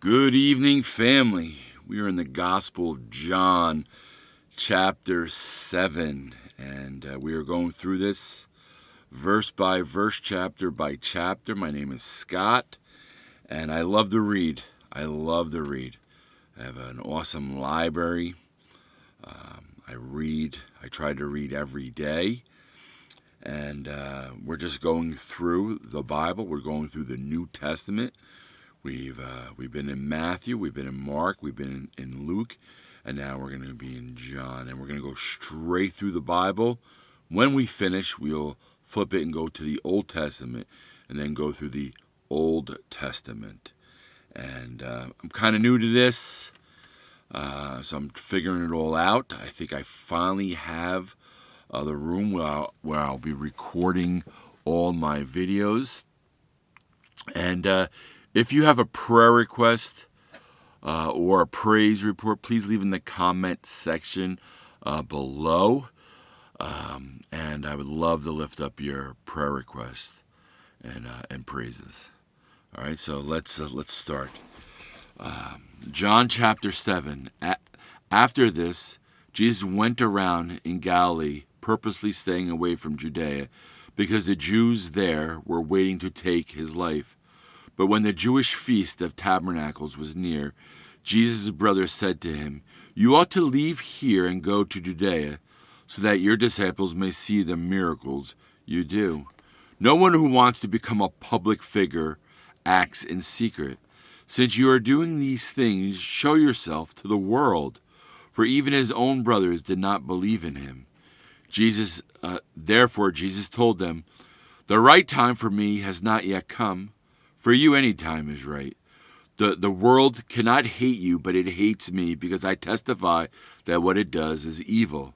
Good evening, family. We are in the Gospel of John, chapter 7, and we are going through this verse by verse, chapter by chapter. My name is Scott, and I love to read. I have an awesome library. I try to read every day, and we're just going through the Bible. We're going through the New Testament. We've been in Matthew, we've been in Mark, we've been in Luke, and now we're going to be in John. And we're going to go straight through the Bible. When we finish, we'll flip it and go to the Old Testament, and then go through the Old Testament. And I'm kind of new to this, so I'm figuring it all out. I think I finally have the room where I'll be recording all my videos. And if you have a prayer request or a praise report, please leave in the comment section below. And I would love to lift up your prayer requests and praises. All right, so let's start. John chapter 7. After this, Jesus went around in Galilee, purposely staying away from Judea, because the Jews there were waiting to take his life. But when the Jewish feast of tabernacles was near, Jesus' brothers said to him, "You ought to leave here and go to Judea, so that your disciples may see the miracles you do. No one who wants to become a public figure acts in secret. Since you are doing these things, show yourself to the world." For even his own brothers did not believe in him. Therefore Jesus told them, "The right time for me has not yet come. For you, any time is right. The world cannot hate you, but it hates me, because I testify that what it does is evil.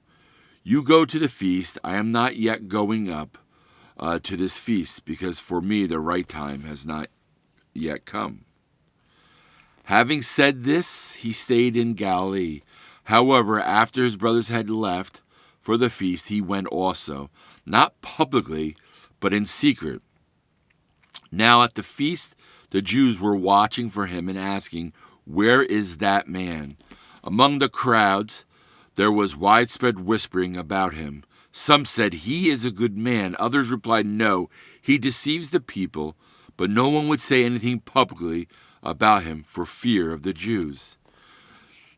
You go to the feast. I am not yet going up to this feast, because for me the right time has not yet come." Having said this, he stayed in Galilee. However, after his brothers had left for the feast, he went also, not publicly, but in secret. Now at the feast, the Jews were watching for him and asking, "Where is that man?" Among the crowds, there was widespread whispering about him. Some said, "He is a good man." Others replied, "No, he deceives the people." But no one would say anything publicly about him for fear of the Jews.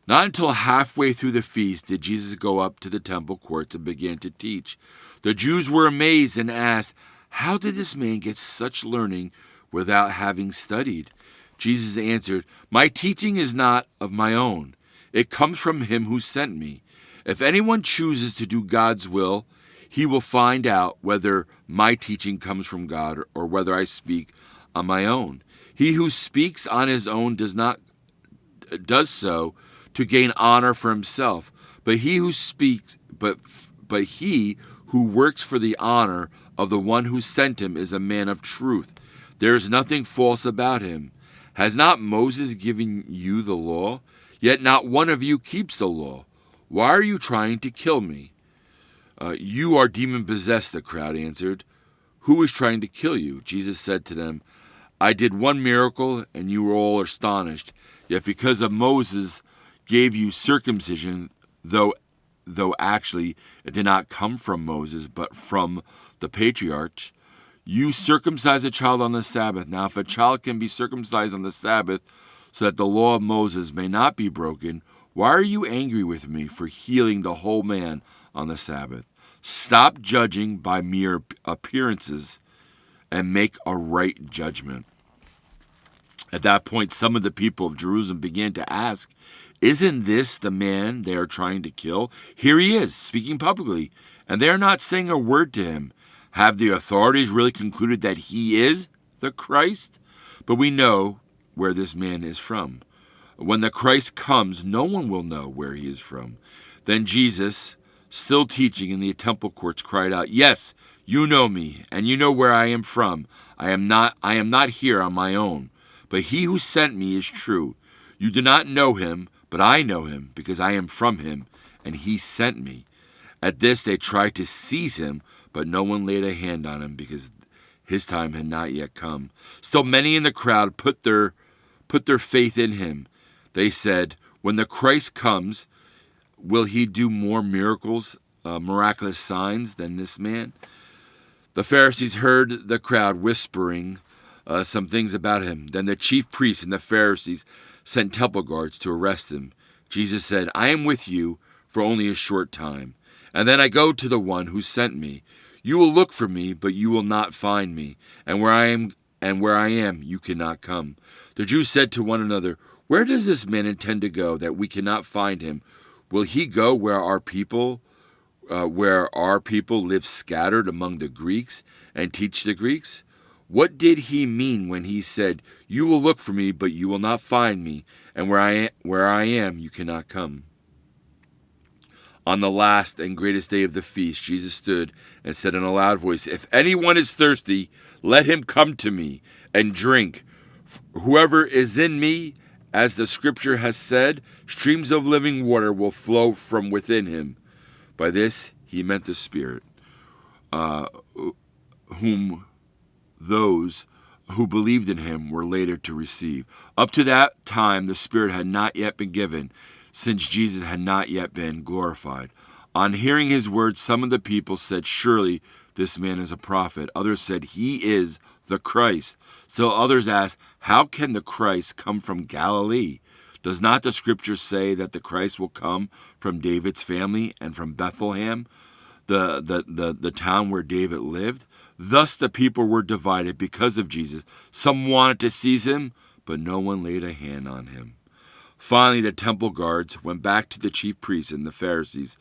Not until halfway through the feast did Jesus go up to the temple courts and began to teach. The Jews were amazed and asked, "How did this man get such learning without having studied?" Jesus answered, "My teaching is not of my own. It comes from him who sent me. If anyone chooses to do God's will, he will find out whether my teaching comes from God or whether I speak on my own. He who speaks on his own does so to gain honor for himself, but he who works for the honor of the one who sent him is a man of truth. There is nothing false about him. Has not Moses given you the law? Yet not one of you keeps the law. Why are you trying to kill me?" "You are demon-possessed," the crowd answered. "Who is trying to kill you?" Jesus said to them, "I did one miracle, and you were all astonished. Yet because of Moses gave you circumcision, though actually it did not come from Moses, but from the patriarchs, you circumcise a child on the Sabbath. Now if a child can be circumcised on the Sabbath, so that the law of Moses may not be broken, why are you angry with me for healing the whole man on the Sabbath? Stop judging by mere appearances and make a right judgment." At that point, some of the people of Jerusalem began to ask, "Isn't this the man they are trying to kill? Here he is, speaking publicly, and they are not saying a word to him. Have the authorities really concluded that he is the Christ? But we know where this man is from. When the Christ comes, no one will know where he is from." Then Jesus, still teaching in the temple courts, cried out, "Yes, you know me, and you know where I am from. I am not here on my own, but he who sent me is true. You do not know him, but I know him, because I am from him, and he sent me." At this they tried to seize him, but no one laid a hand on him, because his time had not yet come. Still many in the crowd put their put their faith in him. They said, "When the Christ comes, will he do more miraculous signs than this man?" The Pharisees heard the crowd whispering some things about him. Then the chief priests and the Pharisees sent temple guards to arrest him. Jesus said, "I am with you for only a short time, and then I go to the one who sent me. You will look for me, but you will not find me, and where I am, you cannot come." The Jews said to one another, "Where does this man intend to go that we cannot find him? Will he go where our people live scattered among the Greeks and teach the Greeks? What did he mean when he said, 'You will look for me, but you will not find me, and where I am, you cannot come'?" On the last and greatest day of the feast, Jesus stood and said in a loud voice, "If anyone is thirsty, let him come to me and drink. Whoever is in me, as the scripture has said, streams of living water will flow from within him." By this he meant the Spirit, whom those who believed in him were later to receive. Up to that time, the Spirit had not yet been given, since Jesus had not yet been glorified. On hearing his words, some of the people said, "Surely this man is a prophet." Others said, "He is the Christ." So others asked, "How can the Christ come from Galilee? Does not the scripture say that the Christ will come from David's family and from Bethlehem, the town where David lived?" Thus the people were divided because of Jesus. Some wanted to seize him, but no one laid a hand on him. Finally, the temple guards went back to the chief priests and the Pharisees,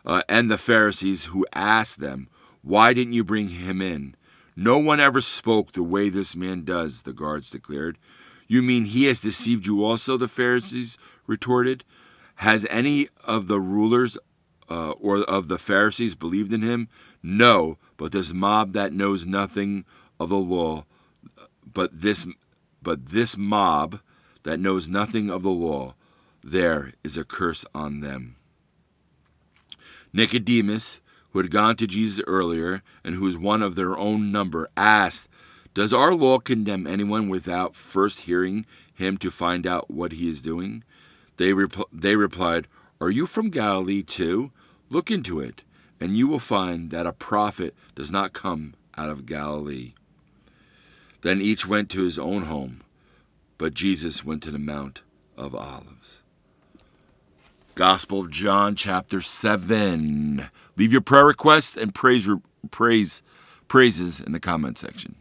who asked them, "Why didn't you bring him in?" "No one ever spoke the way this man does," the guards declared. "You mean he has deceived you also?" the Pharisees retorted. "Has any of the rulers or of the Pharisees believed in him?" "No, but this mob that knows nothing of the law, but this mob that knows nothing of the law, there is a curse on them." Nicodemus, who had gone to Jesus earlier and who was one of their own number, asked, "Does our law condemn anyone without first hearing him to find out what he is doing?" They replied, "Are you from Galilee too? Look into it, and you will find that a prophet does not come out of Galilee." Then each went to his own home, but Jesus went to the Mount of Olives. Gospel of John, chapter 7. Leave your prayer requests and praises in the comment section.